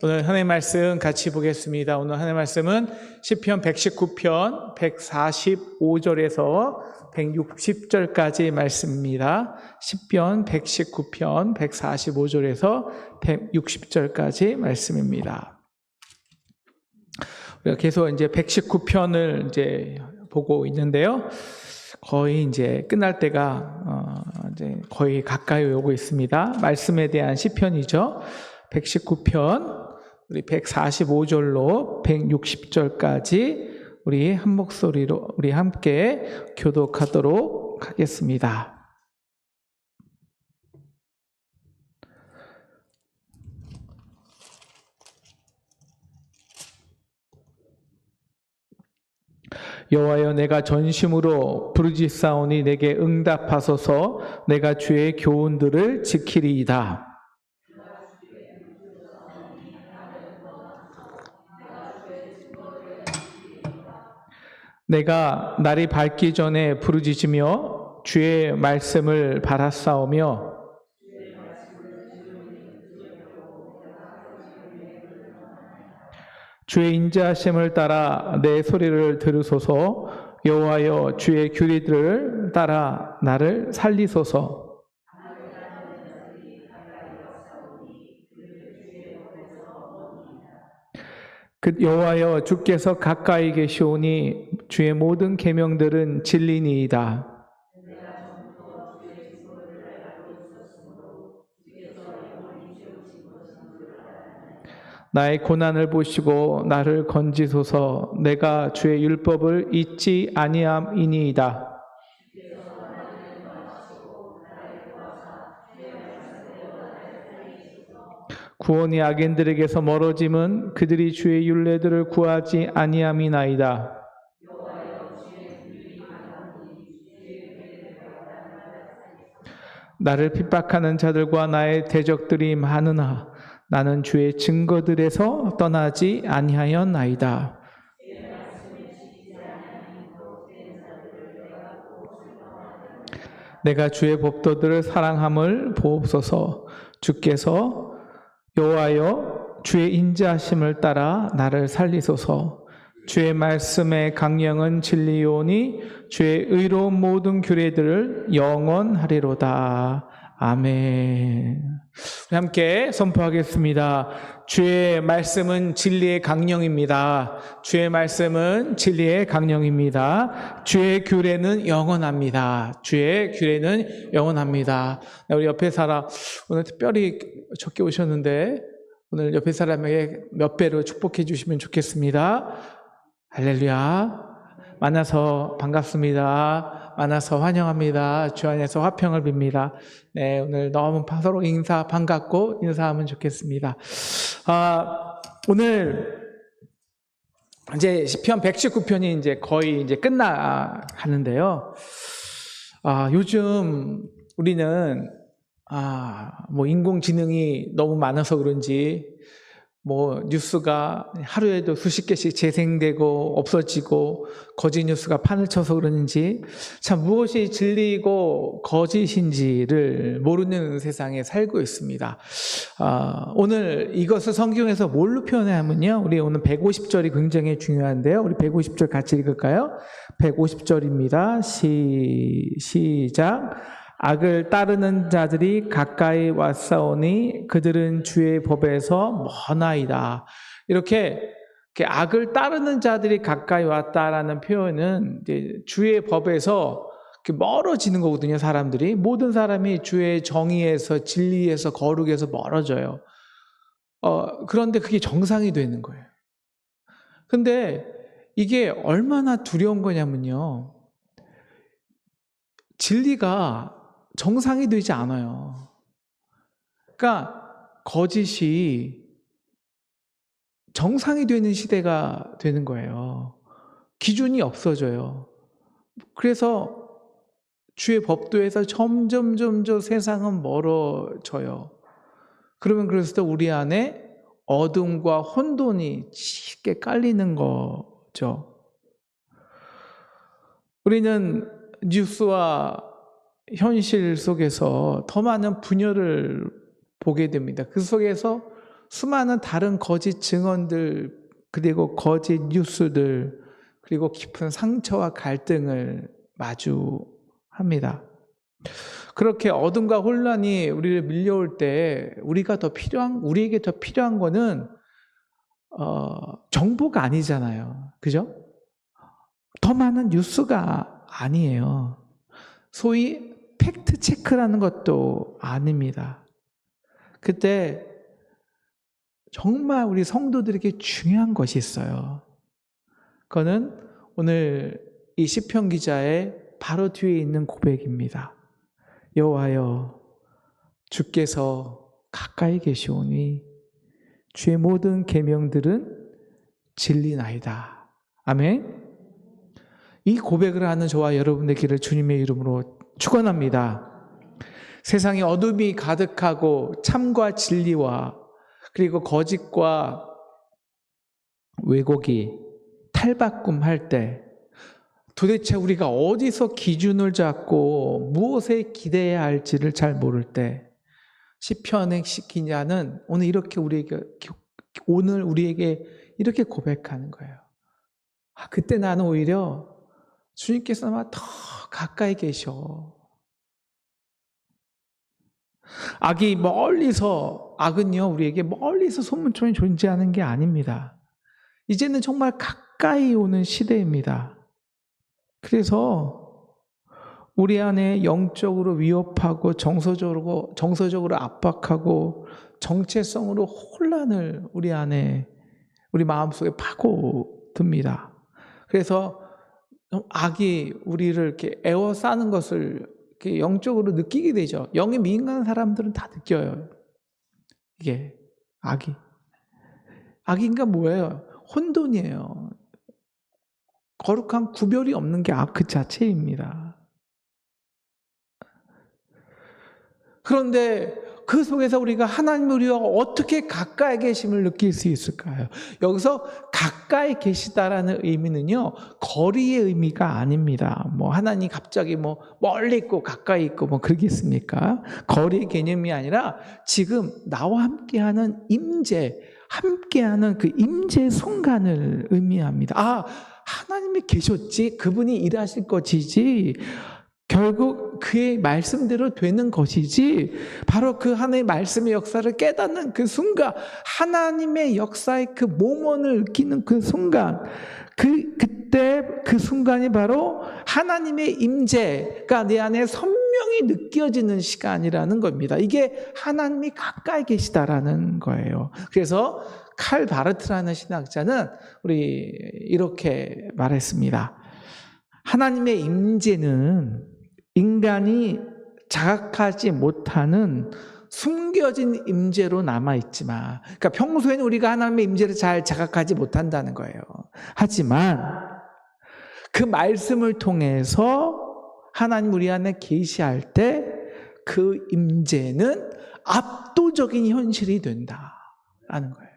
오늘 하나님의 말씀 같이 보겠습니다. 오늘 하나님의 말씀은 시편 119편 145절에서 160절까지 말씀입니다. 시편 119편 145절에서 160절까지 말씀입니다. 우리가 계속 이제 119편을 이제 보고 있는데요. 거의 이제 끝날 때가 이제 거의 가까이 오고 있습니다. 말씀에 대한 시편이죠. 119편 우리 145절로 160절까지 우리 한 목소리로 우리 함께 교독하도록 하겠습니다. 여호와여, 내가 전심으로 부르짖사오니 내게 응답하소서. 내가 주의 교훈들을 지키리이다. 내가 날이 밝기 전에 부르짖으며 주의 말씀을 바라싸우며 주의 인자하심을 따라 내 소리를 들으소서. 여호와여, 주의 규례들을 따라 나를 살리소서. 그 여호와여, 주께서 가까이 계시오니 주의 모든 계명들은 진리니이다. 나의 고난을 보시고 나를 건지소서. 내가 주의 율법을 잊지 아니함이니이다. 구원이 악인들에게서 멀어짐은 그들이 주의 율례들을 구하지 아니함이나이다. 나를 핍박하는 자들과 나의 대적들이 많으나 나는 주의 증거들에서 떠나지 아니하였나이다. 내가 주의 법도들을 사랑함을 보옵소서. 주께서 여호와여, 주의 인자하심을 따라 나를 살리소서. 주의 말씀의 강령은 진리오니 주의 의로운 모든 규례들을 영원하리로다. 아멘. 우리 함께 선포하겠습니다. 주의 말씀은 진리의 강령입니다. 주의 말씀은 진리의 강령입니다. 주의 규례는 영원합니다. 주의 규례는 영원합니다. 우리 옆에 사람 오늘 특별히 적게 오셨는데 오늘 옆에 사람에게 몇 배로 축복해 주시면 좋겠습니다. 할렐루야. 만나서 반갑습니다. 만나서 환영합니다. 주 안에서 화평을 빕니다. 네, 오늘 너무 서로 반갑고 인사하면 좋겠습니다. 오늘 이제 시편 119편이 이제 거의 이제 끝나가는데요. 요즘 우리는 뭐 인공지능이 너무 많아서 그런지 뭐 뉴스가 하루에도 수십 개씩 재생되고 없어지고 거짓 뉴스가 판을 쳐서 그러는지 참 무엇이 진리이고 거짓인지를 모르는 세상에 살고 있습니다. 오늘 이것을 성경에서 뭘로 표현하면요, 우리 오늘 150절이 굉장히 중요한데요. 우리 150절 같이 읽을까요? 150절입니다. 시작. 악을 따르는 자들이 가까이 왔사오니 그들은 주의 법에서 머나이다. 이렇게 악을 따르는 자들이 가까이 왔다라는 표현은 이제 주의 법에서 멀어지는 거거든요. 사람들이, 모든 사람이 주의 정의에서, 진리에서, 거룩에서 멀어져요. 그런데 그게 정상이 되는 거예요. 근데 이게 얼마나 두려운 거냐면요, 진리가 정상이 되지 않아요. 그러니까 거짓이 정상이 되는 시대가 되는 거예요. 기준이 없어져요. 그래서 주의 법도에서 점점 세상은 멀어져요. 그래서 우리 안에 어둠과 혼돈이 쉽게 깔리는 거죠. 우리는 뉴스와 현실 속에서 더 많은 분열을 보게 됩니다. 그 속에서 수많은 다른 거짓 증언들, 그리고 거짓 뉴스들, 그리고 깊은 상처와 갈등을 마주합니다. 그렇게 어둠과 혼란이 우리를 밀려올 때 우리에게 더 필요한 거는 정보가 아니잖아요. 그죠? 더 많은 뉴스가 아니에요. 소위 팩트 체크라는 것도 아닙니다. 그때 정말 우리 성도들에게 중요한 것이 있어요. 그거는 오늘 이 시편 기자의 바로 뒤에 있는 고백입니다. 여호와여, 주께서 가까이 계시오니 주의 모든 계명들은 진리나이다. 아멘. 이 고백을 하는 저와 여러분의 길을 주님의 이름으로 축원합니다. 세상에 어둠이 가득하고 참과 진리와 그리고 거짓과 왜곡이 탈바꿈할 때 도대체 우리가 어디서 기준을 잡고 무엇에 기대해야 할지를 잘 모를 때 시편의 기자는 오늘 우리에게 이렇게 고백하는 거예요. 그때 나는 오히려 주님께서 아마 더 가까이 계셔. 악은요, 우리에게 멀리서 소문처럼 존재하는 게 아닙니다. 이제는 정말 가까이 오는 시대입니다. 그래서 우리 안에 영적으로 위협하고 정서적으로 압박하고 정체성으로 혼란을 우리 마음속에 파고듭니다. 그래서 악이 우리를 이렇게 에워싸는 것을 이렇게 영적으로 느끼게 되죠. 영에 민감한 사람들은 다 느껴요. 이게 악인가 뭐예요? 혼돈이에요. 거룩한 구별이 없는 게 악 그 자체입니다. 그런데 그 속에서 우리가 하나님 우리와 어떻게 가까이 계심을 느낄 수 있을까요? 여기서 가까이 계시다라는 의미는요, 거리의 의미가 아닙니다. 하나님 갑자기 멀리 있고 가까이 있고 그러겠습니까? 거리의 개념이 아니라 지금 나와 함께하는 함께하는 그 임재 순간을 의미합니다. 하나님이 계셨지, 그분이 일하실 것이지, 결국 그의 말씀대로 되는 것이지, 바로 그 하나님의 말씀의 역사를 깨닫는 그 순간, 하나님의 역사의 그 모먼을 느끼는 그 순간, 그때 그 순간이 바로 하나님의 임재가 내 안에 선명히 느껴지는 시간이라는 겁니다. 이게 하나님이 가까이 계시다라는 거예요. 그래서 칼 바르트라는 신학자는 이렇게 말했습니다. 하나님의 임재는 인간이 자각하지 못하는 숨겨진 임재로 남아있지만, 그러니까 평소에는 우리가 하나님의 임재를 잘 자각하지 못한다는 거예요. 하지만 그 말씀을 통해서 하나님 우리 안에 계시할 때 그 임재는 압도적인 현실이 된다라는 거예요.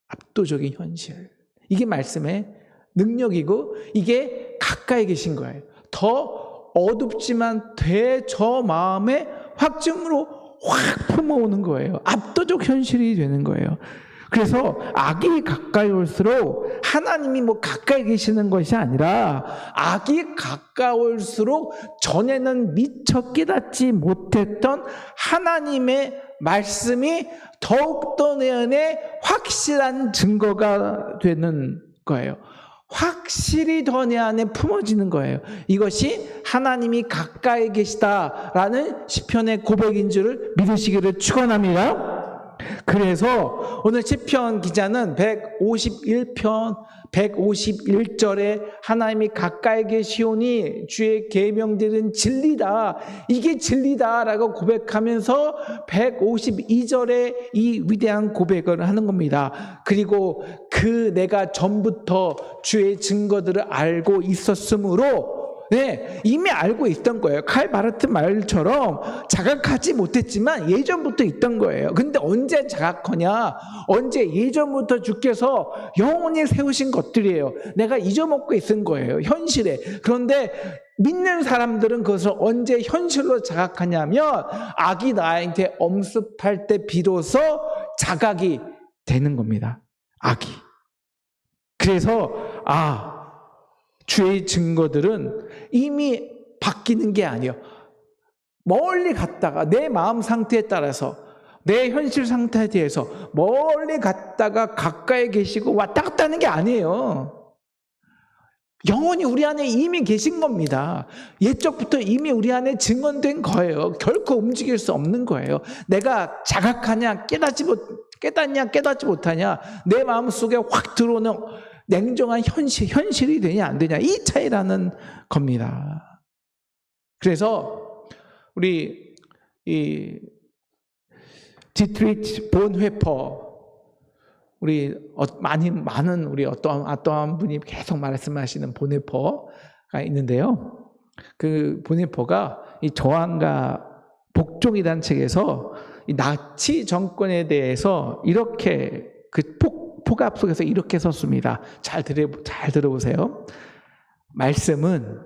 압도적인 현실. 이게 말씀의 능력이고 이게 가까이 계신 거예요. 더 어둡지만 저 마음에 확증으로 확 품어오는 거예요. 압도적 현실이 되는 거예요. 그래서 악이 가까이 올수록 하나님이 가까이 계시는 것이 아니라 악이 가까울수록 전에는 미처 깨닫지 못했던 하나님의 말씀이 더욱더 내 안에 확실한 증거가 되는 거예요. 확실히 더 내 안에 품어지는 거예요. 이것이 하나님이 가까이 계시다라는 시편의 고백인 줄을 믿으시기를 축원합니다. 그래서 오늘 시편 기자는 151편 151절에 하나님이 가까이 계시오니 주의 계명들은 진리다, 이게 진리다라고 고백하면서 152절에 이 위대한 고백을 하는 겁니다. 그리고 내가 전부터 주의 증거들을 알고 있었으므로, 이미 알고 있던 거예요. 칼 바르트 말처럼 자각하지 못했지만 예전부터 있던 거예요. 근데 언제 자각하냐? 언제? 예전부터 주께서 영원히 세우신 것들이에요. 내가 잊어먹고 있은 거예요, 현실에. 그런데 믿는 사람들은 그것을 언제 현실로 자각하냐면 악이 나한테 엄습할 때 비로소 자각이 되는 겁니다. 악이. 그래서 주의 증거들은 이미 바뀌는 게 아니에요. 멀리 갔다가 내 마음 상태에 따라서 내 현실 상태에 대해서 멀리 갔다가 가까이 계시고 왔다 갔다 하는 게 아니에요. 영원히 우리 안에 이미 계신 겁니다. 옛적부터 이미 우리 안에 증언된 거예요. 결코 움직일 수 없는 거예요. 내가 자각하냐 깨닫냐 깨닫지 못하냐, 내 마음속에 확 들어오는 냉정한 현실이 되냐 안 되냐, 이 차이라는 겁니다. 그래서 우리 이 디트리치 본회퍼, 우리 많은 우리 어떠한 분이 계속 말씀하시는 본회퍼가 있는데요. 그 본회퍼가 이 저항과 복종이라는 책에서 이 나치 정권에 대해서 이렇게 그 폭압 속에서 이렇게 썼습니다. 잘 들어보세요. 말씀은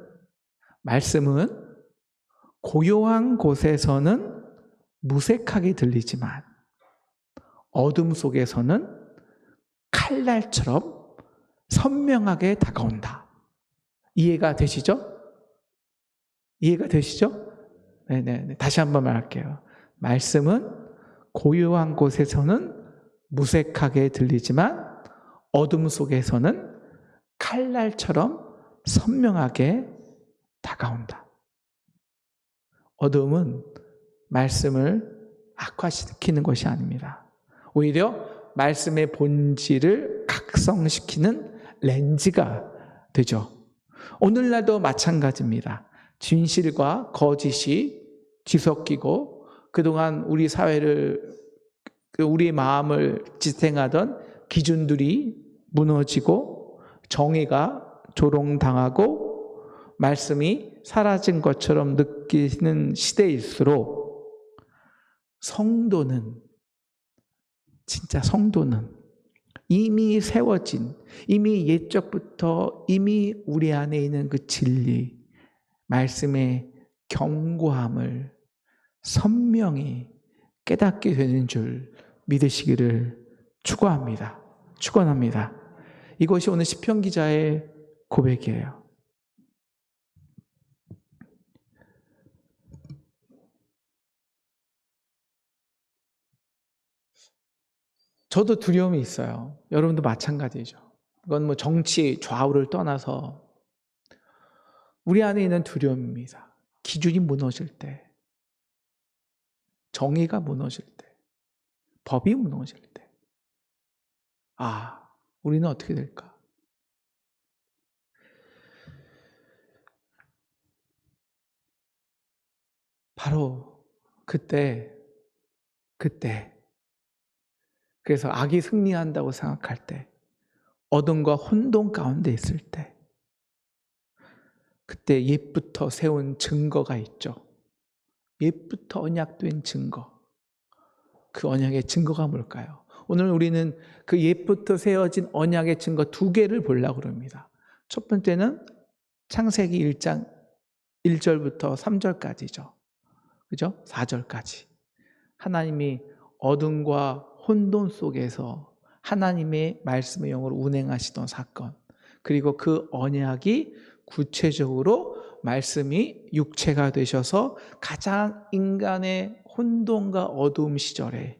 고요한 곳에서는 무색하게 들리지만 어둠 속에서는 칼날처럼 선명하게 다가온다. 이해가 되시죠? 네네. 다시 한번 말할게요. 말씀은 고요한 곳에서는 무색하게 들리지만 어둠 속에서는 칼날처럼 선명하게 다가온다. 어둠은 말씀을 악화시키는 것이 아닙니다. 오히려 말씀의 본질을 각성시키는 렌즈가 되죠. 오늘날도 마찬가지입니다. 진실과 거짓이 뒤섞이고 그동안 우리 사회를, 우리 마음을 지탱하던 기준들이 무너지고 정의가 조롱당하고 말씀이 사라진 것처럼 느끼는 시대일수록 성도는 이미 세워진, 이미 옛적부터 이미 우리 안에 있는 그 진리, 말씀의 견고함을 선명히 깨닫게 되는 줄 믿으시기를 축원합니다. 이것이 오늘 시편 기자의 고백이에요. 저도 두려움이 있어요. 여러분도 마찬가지죠. 이건 정치 좌우를 떠나서 우리 안에 있는 두려움입니다. 기준이 무너질 때, 정의가 무너질 때, 법이 무너질 때, 우리는 어떻게 될까? 바로 그때 그래서 악이 승리한다고 생각할 때, 어둠과 혼돈 가운데 있을 때, 그때 옛부터 세운 증거가 있죠. 옛부터 언약된 증거. 그 언약의 증거가 뭘까요? 오늘 우리는 그 옛부터 세워진 언약의 증거 2개를 보려고 합니다. 첫 번째는 창세기 1장 1절부터 3절까지죠. 그죠? 4절까지. 하나님이 어둠과 혼돈 속에서 하나님의 말씀의 영으로 운행하시던 사건, 그리고 그 언약이 구체적으로 말씀이 육체가 되셔서 가장 인간의 혼돈과 어두움 시절에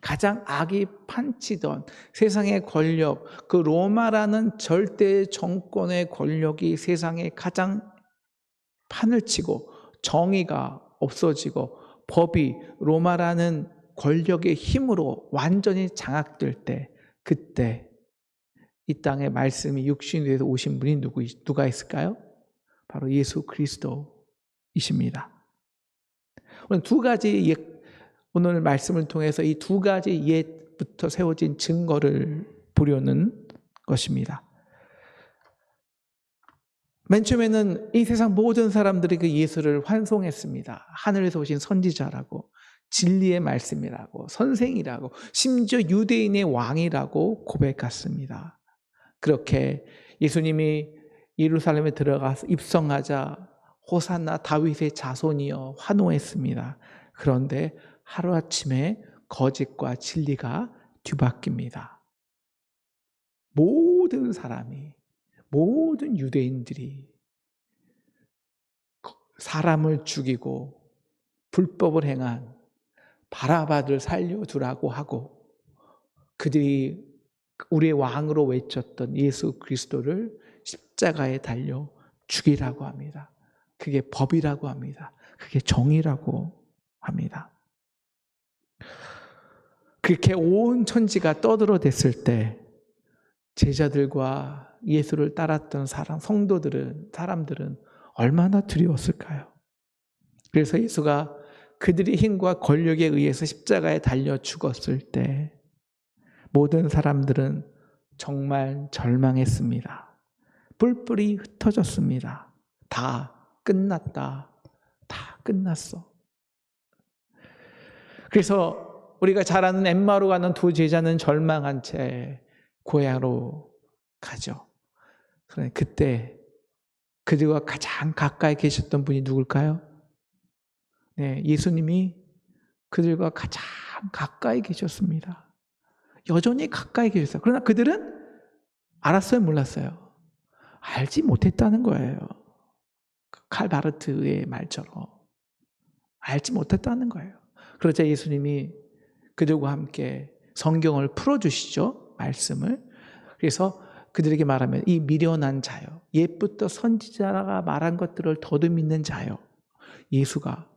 가장 악이 판치던 세상의 권력, 그 로마라는 절대 정권의 권력이 세상에 가장 판을 치고 정의가 없어지고 법이 로마라는 권력의 힘으로 완전히 장악될 때, 그때 이 땅에 말씀이 육신이 돼서 오신 분이 누가 있을까요? 바로 예수 그리스도이십니다. 오늘 말씀을 통해서 이 2가지 옛부터 세워진 증거를 보려는 것입니다. 맨 처음에는 이 세상 모든 사람들이 그 예수를 환송했습니다. 하늘에서 오신 선지자라고, 진리의 말씀이라고, 선생이라고, 심지어 유대인의 왕이라고 고백했습니다. 그렇게 예수님이 예루살렘에 들어가서 입성하자 호산나 다윗의 자손이여 환호했습니다. 그런데 하루아침에 거짓과 진리가 뒤바뀝니다. 모든 사람이, 모든 유대인들이 사람을 죽이고 불법을 행한 바라바를 살려두라고 하고 그들이 우리의 왕으로 외쳤던 예수 그리스도를 십자가에 달려 죽이라고 합니다. 그게 법이라고 합니다. 그게 정의라고 합니다. 그렇게 온 천지가 떠들어댔을 때 제자들과 예수를 따랐던 사람들은 얼마나 두려웠을까요? 그래서 예수가 그들의 힘과 권력에 의해서 십자가에 달려 죽었을 때 모든 사람들은 정말 절망했습니다. 뿔뿔이 흩어졌습니다. 다 끝났다. 다 끝났어. 그래서 우리가 잘 아는 엠마오로 가는 두 제자는 절망한 채 고향으로 가죠. 그런데 그때 그들과 가장 가까이 계셨던 분이 누굴까요? 네, 예수님이 그들과 가장 가까이 계셨습니다. 여전히 가까이 계셨어요. 그러나 그들은 알았어요, 몰랐어요? 알지 못했다는 거예요. 칼바르트의 말처럼 알지 못했다는 거예요. 그러자 예수님이 그들과 함께 성경을 풀어주시죠. 말씀을. 그래서 그들에게 말하면 이 미련한 자요, 옛부터 선지자가 말한 것들을 더듬 있는 자요, 예수가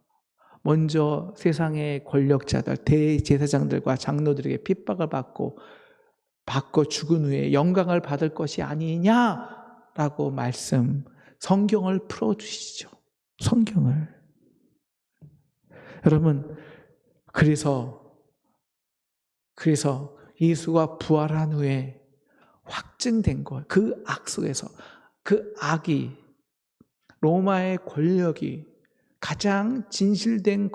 먼저 세상의 권력자들, 대제사장들과 장로들에게 핍박을 받고 죽은 후에 영광을 받을 것이 아니냐라고 성경을 풀어주시죠. 성경을. 여러분, 그래서 예수가 부활한 후에 확증된 거예요. 그 악 속에서, 그 악이, 로마의 권력이 가장 진실된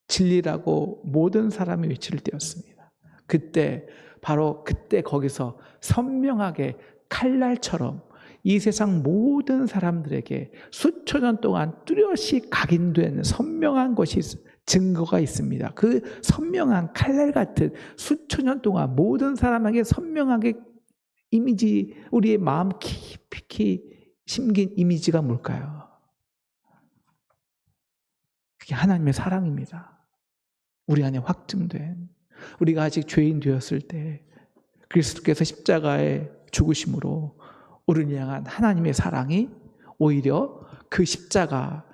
진리라고 모든 사람이 외칠 때였습니다. 바로 그때 거기서 선명하게 칼날처럼 이 세상 모든 사람들에게 수천 년 동안 뚜렷이 각인된 선명한 것이 증거가 있습니다. 그 선명한 칼날 같은 수천 년 동안 모든 사람에게 선명하게 우리의 마음 깊이 심긴 이미지가 뭘까요? 그게 하나님의 사랑입니다. 우리 안에 확증된, 우리가 아직 죄인 되었을 때 그리스도께서 십자가에 죽으심으로 우리를 향한 하나님의 사랑이 오히려 그 십자가,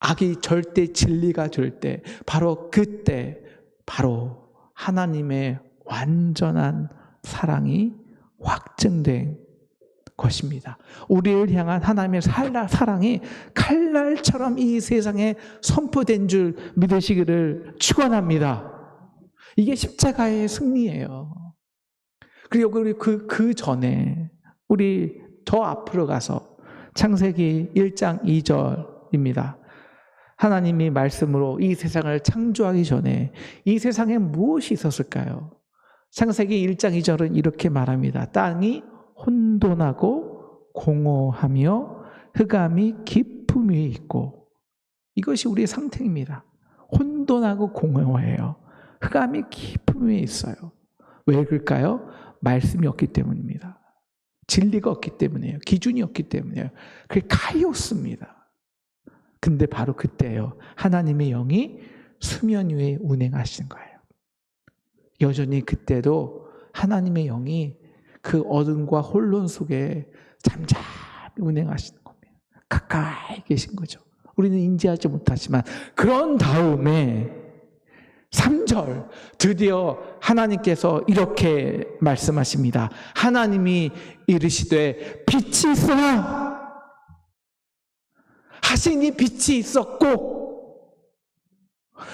악이 절대 진리가 될 때 바로 그때 바로 하나님의 완전한 사랑이 확증된 것입니다. 우리를 향한 하나님의 사랑이 칼날처럼 이 세상에 선포된 줄 믿으시기를 축원합니다. 이게 십자가의 승리예요. 그리고 우리 그 전에 우리 더 앞으로 가서 창세기 1장 2절입니다. 하나님이 말씀으로 이 세상을 창조하기 전에 이 세상에 무엇이 있었을까요? 창세기 1장 2절은 이렇게 말합니다. 땅이 혼돈하고 공허하며 흑암이 깊음 위에 있고, 이것이 우리의 상태입니다. 혼돈하고 공허해요. 흑암이 깊음 위에 있어요. 왜 그럴까요? 말씀이 없기 때문입니다. 진리가 없기 때문이에요. 기준이 없기 때문이에요. 그게 카이오스입니다. 근데 바로 그때예요. 하나님의 영이 수면 위에 운행하시는 거예요. 여전히 그때도 하나님의 영이 그 어둠과 혼돈 속에 잠잠히 운행하시는 겁니다. 가까이 계신 거죠. 우리는 인지하지 못하지만, 그런 다음에 3절 드디어 하나님께서 이렇게 말씀하십니다. 하나님이 이르시되 빛이 있으라 하시니 빛이 있었고,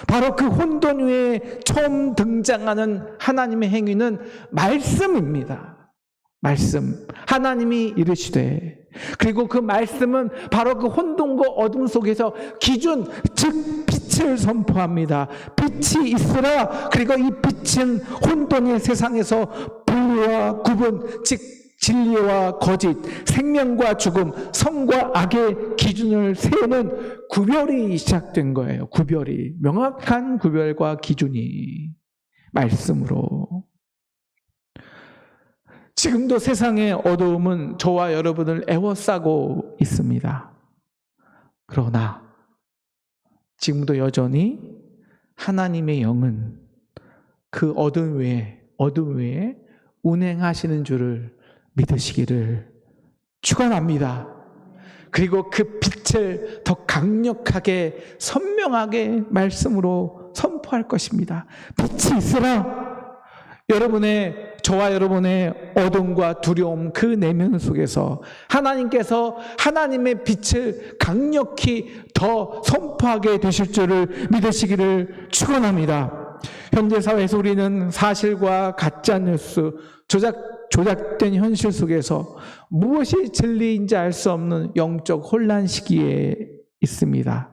바로 그 혼돈 위에 처음 등장하는 하나님의 행위는 말씀입니다. 말씀. 하나님이 이르시되, 그리고 그 말씀은 바로 그 혼돈과 어둠 속에서 기준, 즉 빛을 선포합니다. 빛이 있으라. 그리고 이 빛은 혼돈의 세상에서 분리와 구분, 즉 진리와 거짓, 생명과 죽음, 선과 악의 기준을 세우는 구별이 시작된 거예요. 구별이, 명확한 구별과 기준이. 말씀으로. 지금도 세상의 어두움은 저와 여러분을 애워싸고 있습니다. 그러나 지금도 여전히 하나님의 영은 그 어둠 위에 운행하시는 줄을 믿으시기를 축원합니다. 그리고 그 빛을 더 강력하게 선명하게 말씀으로 선포할 것입니다. 빛이 있으라. 저와 여러분의 어둠과 두려움, 그 내면 속에서 하나님께서 하나님의 빛을 강력히 더 선포하게 되실 줄을 믿으시기를 축원합니다. 현대 사회에서 우리는 사실과 가짜뉴스, 조작된 현실 속에서 무엇이 진리인지 알 수 없는 영적 혼란 시기에 있습니다.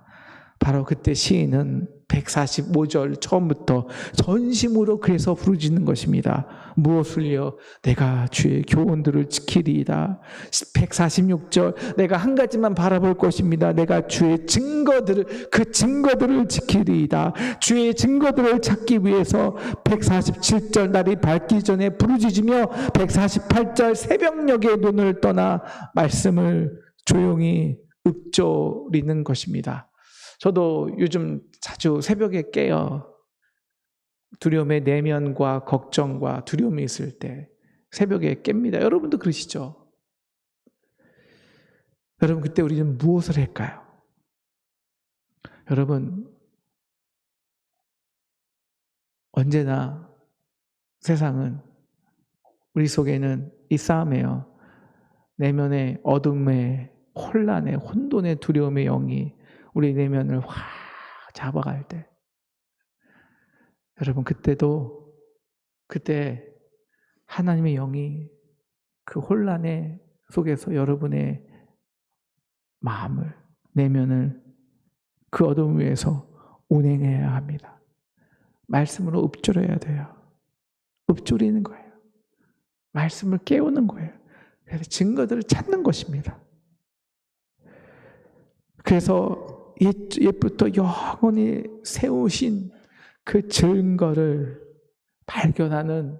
바로 그때 시인은 145절 처음부터 전심으로 그래서 부르짖는 것입니다. 무엇을요? 내가 주의 교훈들을 지키리이다. 146절 내가 한 가지만 바라볼 것입니다. 내가 주의 그 증거들을 지키리이다. 주의 증거들을 찾기 위해서 147절 날이 밝기 전에 부르짖으며 148절 새벽녘에 눈을 떠나 말씀을 조용히 읊조리는 것입니다. 저도 요즘 자주 새벽에 깨요. 두려움의 내면과 걱정과 두려움이 있을 때 새벽에 깹니다. 여러분도 그러시죠? 여러분 그때 우리는 무엇을 할까요? 여러분 언제나 세상은 우리 속에는 이 싸움이에요. 내면의 어둠의 혼란의 혼돈의 두려움의 영이 우리 내면을 확 잡아갈 때 여러분 그때 하나님의 영이 그 혼란의 속에서 여러분의 마음을 내면을 그 어둠 위에서 운행해야 합니다. 말씀으로 읊조려야 돼요. 읊조리는 거예요. 말씀을 깨우는 거예요. 그래서 증거들을 찾는 것입니다. 그래서 옛부터 영원히 세우신 그 증거를 발견하는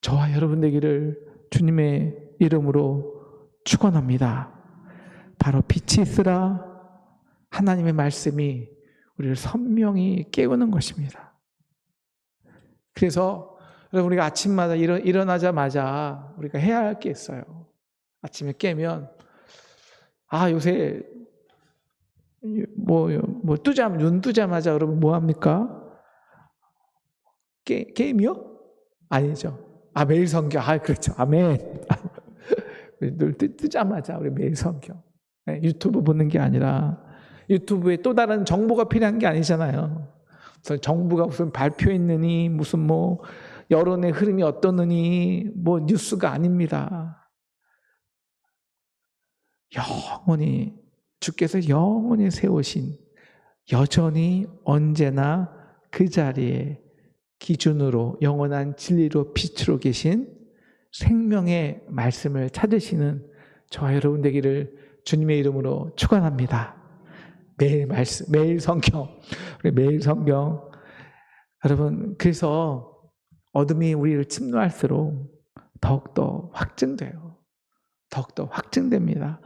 저와 여러분 되기를 주님의 이름으로 축원합니다. 바로 빛이 있으라. 하나님의 말씀이 우리를 선명히 깨우는 것입니다. 그래서 여러분 우리가 아침마다 일어나자마자 우리가 해야 할 게 있어요. 아침에 깨면 요새 눈 뜨자마자 여러분 뭐 합니까? 게임이요? 아니죠. 매일 성경. 그렇죠. 아멘. 눈 뜨자마자 우리 매일 성경. 유튜브 보는 게 아니라 유튜브에 또 다른 정보가 필요한 게 아니잖아요. 무슨 정부가 무슨 발표했느니 무슨 여론의 흐름이 어떠느니 뉴스가 아닙니다. 주께서 영원히 세우신 여전히 언제나 그 자리에 기준으로 영원한 진리로 빛으로 계신 생명의 말씀을 찾으시는 저와 여러분 되기를 주님의 이름으로 축원합니다. 매일 성경, 매일 성경. 여러분 그래서 어둠이 우리를 침노할수록 더욱더 확증돼요. 더욱더 확증됩니다.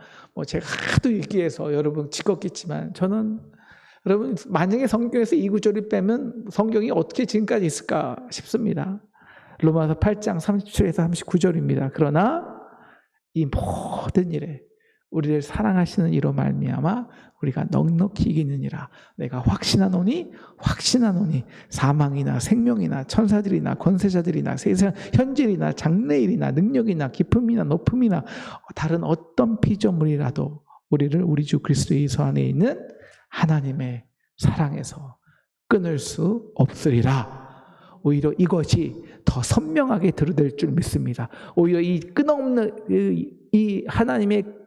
제가 하도 읽기해서 여러분 지겹겠지만 저는 여러분 만약에 성경에서 이 구절을 빼면 성경이 어떻게 지금까지 있을까 싶습니다. 로마서 8장 37에서 39절입니다. 그러나 이 모든 일에 우리를 사랑하시는 이로 말미암아 우리가 넉넉히 이기느니라. 내가 확신하노니 사망이나 생명이나 천사들이나 권세자들이나 세상 현질이나 장래일이나 능력이나 깊음이나 높음이나 다른 어떤 피조물이라도 우리를 우리 주 그리스도 예수 안에 있는 하나님의 사랑에서 끊을 수 없으리라. 오히려 이것이 더 선명하게 드러낼 줄 믿습니다. 오히려 이 하나님의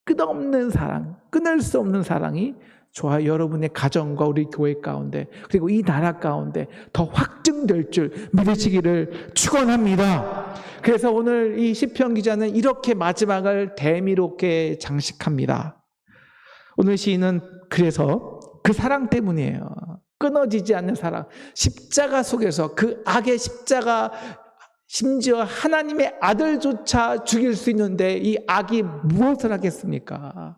끝없는 사랑, 끊을 수 없는 사랑이 저와 여러분의 가정과 우리 교회 가운데 그리고 이 나라 가운데 더 확증될 줄 믿으시기를 축원합니다. 그래서 오늘 이 시편 기자는 이렇게 마지막을 대미롭게 장식합니다. 오늘 시인은 그래서 그 사랑 때문이에요. 끊어지지 않는 사랑, 십자가 속에서 그 악의 십자가, 심지어 하나님의 아들조차 죽일 수 있는데 이 악이 무엇을 하겠습니까?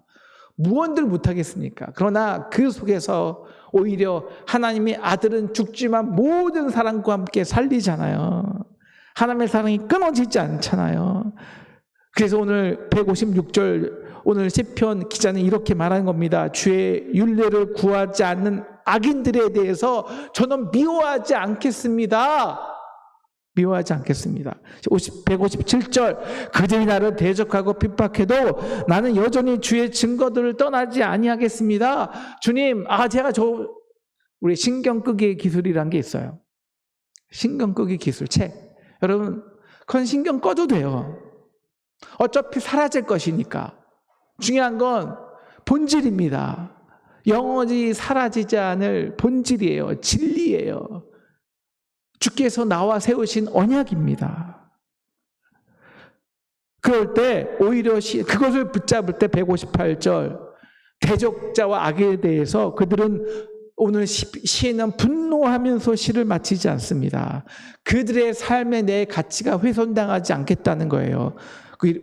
무언들 못하겠습니까? 그러나 그 속에서 오히려 하나님의 아들은 죽지만 모든 사랑과 함께 살리잖아요. 하나님의 사랑이 끊어지지 않잖아요. 그래서 오늘 156절 오늘 시편 기자는 이렇게 말하는 겁니다. 주의 율례를 구하지 않는 악인들에 대해서 저는 미워하지 않겠습니다. 미워하지 않겠습니다. 157절 그들이 나를 대적하고 핍박해도 나는 여전히 주의 증거들을 떠나지 아니하겠습니다. 주님, 제가 우리 신경 끄기 기술이란 게 있어요. 신경 끄기 기술 책. 여러분, 그건 신경 꺼도 돼요. 어차피 사라질 것이니까. 중요한 건 본질입니다. 영원히 사라지지 않을 본질이에요. 진리예요. 주께서 나와 세우신 언약입니다. 그럴 때 오히려 그것을 붙잡을 때 158절 대적자와 악에 대해서 그들은 오늘 시에는 분노하면서 시를 마치지 않습니다. 그들의 삶에 내 가치가 훼손당하지 않겠다는 거예요.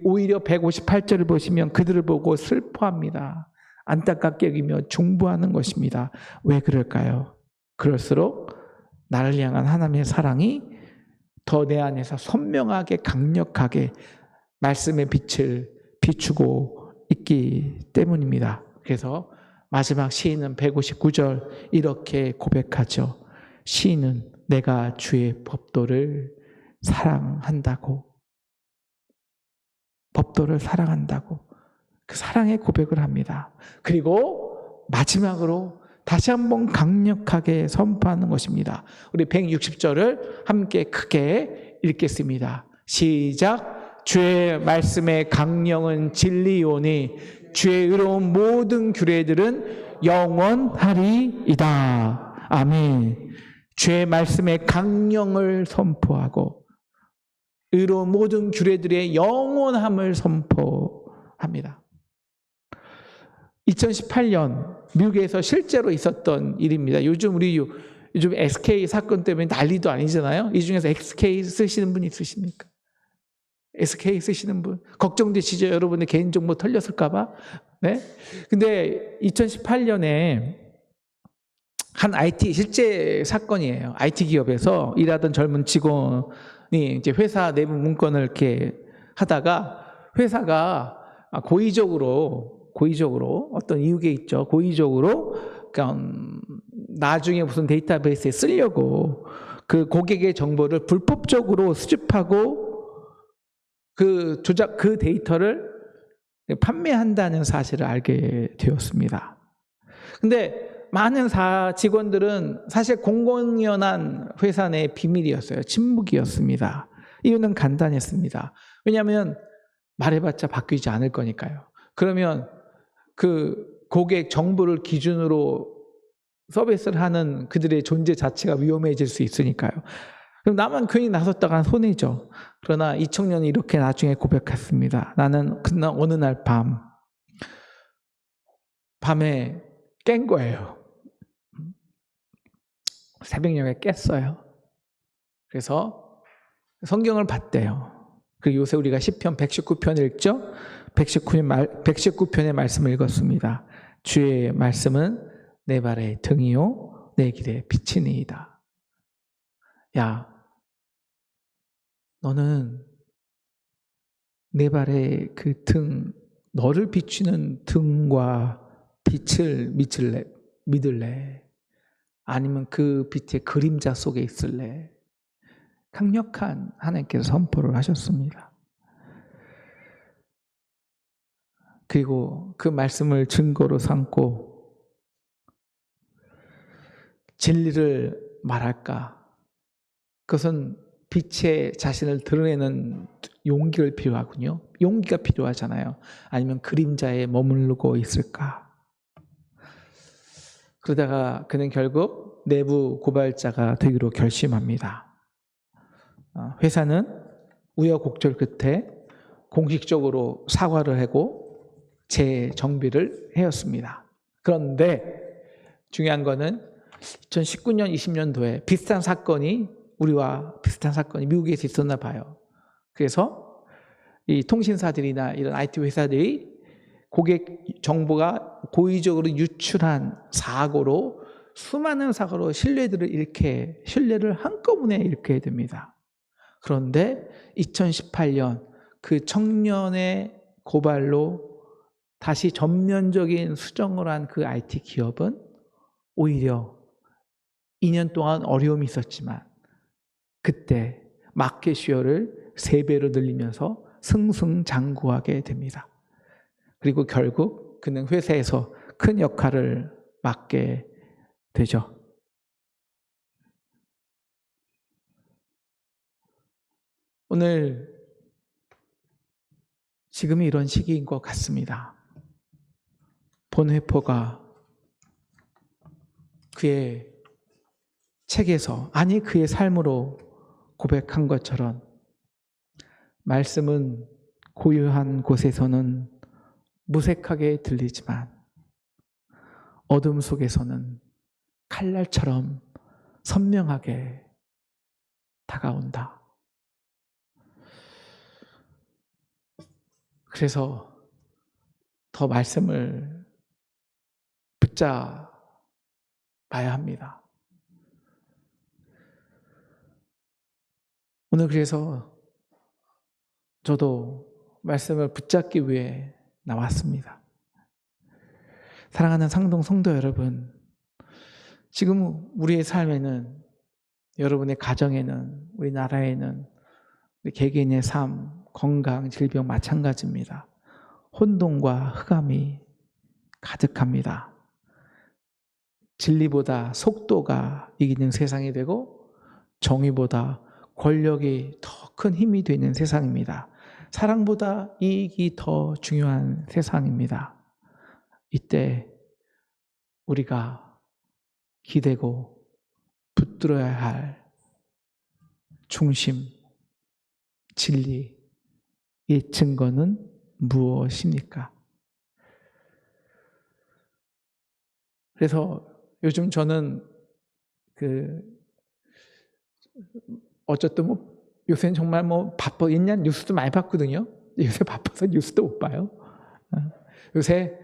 오히려 158절을 보시면 그들을 보고 슬퍼합니다. 안타깝게 여기며 중보하는 것입니다. 왜 그럴까요? 그럴수록 나를 향한 하나님의 사랑이 더 내 안에서 선명하게 강력하게 말씀의 빛을 비추고 있기 때문입니다. 그래서 마지막 시인은 159절 이렇게 고백하죠. 시인은 내가 주의 법도를 사랑한다고. 법도를 사랑한다고. 그 사랑의 고백을 합니다. 그리고 마지막으로 다시 한번 강력하게 선포하는 것입니다. 우리 160절을 함께 크게 읽겠습니다. 시작. 주의 말씀의 강령은 진리오니 주의 의로운 모든 규례들은 영원하리이다. 아멘. 주의 말씀의 강령을 선포하고 의로운 모든 규례들의 영원함을 선포합니다. 2018년 미국에서 실제로 있었던 일입니다. 요즘 SK 사건 때문에 난리도 아니잖아요. 이 중에서 SK 쓰시는 분 있으십니까? SK 쓰시는 분? 걱정되시죠? 여러분의 개인정보 털렸을까봐? 네? 근데 2018년에 한 실제 사건이에요. IT 기업에서 일하던 젊은 직원이 이제 회사 내부 문건을 이렇게 하다가 회사가 고의적으로 어떤 이유가 있죠. 고의적으로 나중에 무슨 데이터베이스에 쓰려고 그 고객의 정보를 불법적으로 수집하고 그 데이터를 판매한다는 사실을 알게 되었습니다. 근데 많은 직원들은 사실 공공연한 회사 내 비밀이었어요. 침묵이었습니다. 이유는 간단했습니다. 왜냐하면 말해봤자 바뀌지 않을 거니까요. 그러면 그 고객 정보를 기준으로 서비스를 하는 그들의 존재 자체가 위험해질 수 있으니까요. 그럼 나만 괜히 나섰다간 손해죠. 그러나 이 청년이 이렇게 나중에 고백했습니다. 나는 어느 날 밤에 깬 거예요. 새벽녘에 깼어요. 그래서 성경을 봤대요. 그리고 요새 우리가 시편 119편 읽죠? 119편의 말씀을 읽었습니다. 주의 말씀은 내 발의 등이요 내 길의 빛이니이다. 야, 너는 내 발의 그 등, 너를 비추는 등과 빛을 믿을래? 아니면 그 빛의 그림자 속에 있을래? 강력한 하나님께서 선포를 하셨습니다. 그리고 그 말씀을 증거로 삼고 진리를 말할까? 그것은 빛에 자신을 드러내는 용기가 필요하군요. 용기가 필요하잖아요. 아니면 그림자에 머무르고 있을까? 그러다가 그는 결국 내부 고발자가 되기로 결심합니다. 회사는 우여곡절 끝에 공식적으로 사과를 하고 재정비를 해왔습니다. 그런데 중요한 거는 2019년, 20년도에 비슷한 사건이 우리와 비슷한 사건이 미국에서 있었나 봐요. 그래서 이 통신사들이나 이런 IT 회사들이 고객 정보가 고의적으로 유출한 사고로 수많은 사고로 신뢰를 한꺼번에 잃게 됩니다. 그런데 2018년 그 청년의 고발로 다시 전면적인 수정을 한 그 IT 기업은 오히려 2년 동안 어려움이 있었지만 그때 마켓 쉐어를 3배로 늘리면서 승승장구하게 됩니다. 그리고 결국 그는 회사에서 큰 역할을 맡게 되죠. 오늘 지금이 이런 시기인 것 같습니다. 본회포가 그의 책에서, 아니 그의 삶으로 고백한 것처럼 말씀은 고요한 곳에서는 무색하게 들리지만 어둠 속에서는 칼날처럼 선명하게 다가온다. 그래서 더 말씀을 붙잡아야 합니다. 오늘 그래서 저도 말씀을 붙잡기 위해 나왔습니다. 사랑하는 상동 성도 여러분, 지금 우리의 삶에는, 여러분의 가정에는, 우리나라에는 우리 개개인의 삶, 건강, 질병 마찬가지입니다. 혼돈과 흑암이 가득합니다. 진리보다 속도가 이기는 세상이 되고 정의보다 권력이 더 큰 힘이 되는 세상입니다. 사랑보다 이익이 더 중요한 세상입니다. 이때 우리가 기대고 붙들어야 할 중심, 진리, 이 증거는 무엇입니까? 그래서 요즘 저는 어쨌든 요새는 정말 바빠. 옛날 뉴스도 많이 봤거든요. 요새 바빠서 뉴스도 못 봐요. 요새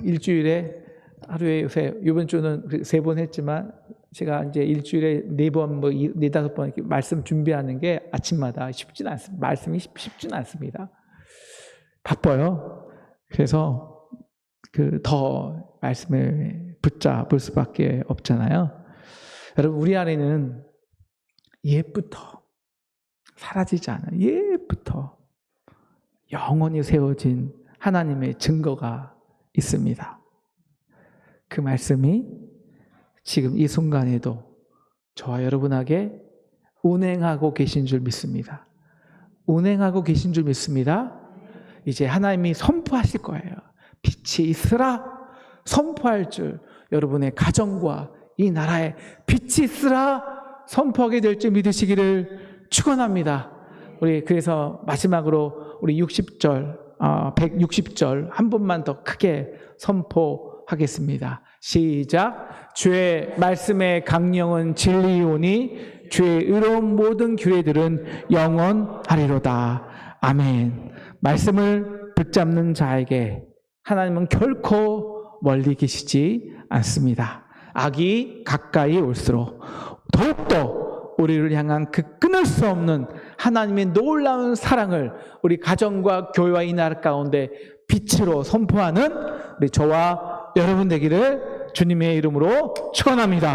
일주일에 하루에 요새 이번 주는 3번 했지만 제가 이제 일주일에 4번, 4-5번 이렇게 말씀 준비하는 게 아침마다 쉽지는 않습니다. 말씀이 쉽지는 않습니다. 바빠요. 그래서 더 말씀을 붙잡을 수밖에 없잖아요. 여러분, 우리 안에는 옛부터 사라지지 않아요. 옛부터 영원히 세워진 하나님의 증거가 있습니다. 그 말씀이 지금 이 순간에도 저와 여러분에게 운행하고 계신 줄 믿습니다. 운행하고 계신 줄 믿습니다. 이제 하나님이 선포하실 거예요. 빛이 있으라 선포할 줄, 여러분의 가정과 이 나라에 빛이 있으라 선포하게 될 줄 믿으시기를 축원합니다. 우리 그래서 마지막으로 우리 160절 한 번만 더 크게 선포하겠습니다. 시작. 주의 말씀의 강령은 진리이오니 주의 의로운 모든 규례들은 영원하리로다. 아멘. 말씀을 붙잡는 자에게 하나님은 결코 멀리 계시지 않습니다. 악이 가까이 올수록 더욱더 우리를 향한 그 끊을 수 없는 하나님의 놀라운 사랑을 우리 가정과 교회와 이 나라 가운데 빛으로 선포하는 우리 저와 여러분 되기를 주님의 이름으로 축원합니다.